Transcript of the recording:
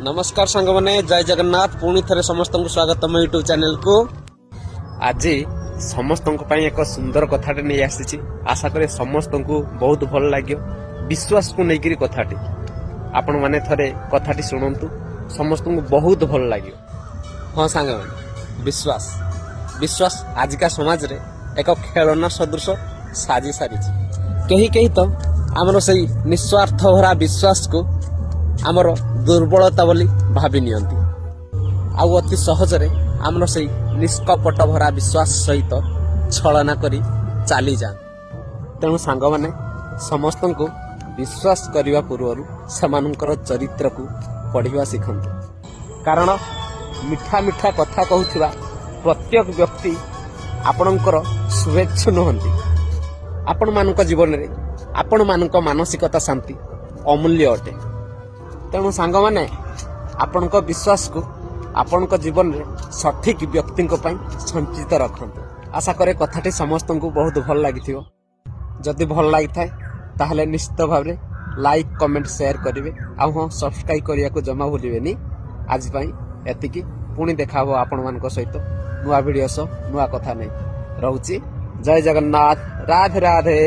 नमस्कार सांग मैंने जय जगन्नाथ पुणी थे समस्त को स्वागत मो यूट्यूब चैनल को। आज समस्त एक सुंदर कथाटे नहीं आसी आशा करे समस्त को बहुत भल लगे विश्वास को लेकर कथाटी आपण मैंने थे कथाटी शुणु समस्त को बहुत भल लगे। हाँ सांग मैंने विश्वास विश्वास आजिका समाज रे एक खेलना सदृश साजी सारी कहीं कहीं तो आमर से निस्वार्थ भरा विश्वास को आमर दुर्बलता बोली भावी नियंती आउ अति सहजरे आमर से निष्कपट भरा विश्वास सहित छलना करी चली जा। तेणु सांग माने समस्त को विश्वास करने पूर्व सेमानंकर चरित्र को पढ़िवा शिखंतु कारण मिठा मिठा कथा कहूथिबा प्रत्येक व्यक्ति आपणकर शुभेच्छु नुहंती। आपण मानक जीवन रे आपण मानक मानसिकता शांति अमूल्य अटे। तेणु सांग माने आपण विश्वास को आपण जीवन में सठिक व्यक्ति संचित रखते। आशा करे कथाटी समस्त को बहुत भल लगी। जदि भल लगी था ताहले निश्चित भाव में लाइक कमेंट शेयर करेंगे। हाँ सब्सक्राइब करने को जमा भूलें। आज एतिकी पुणी देखा आपण मान सहित नुआ वीडियो नुआ कथा नहीं रोची। जय जगन्नाथ राधे राधे।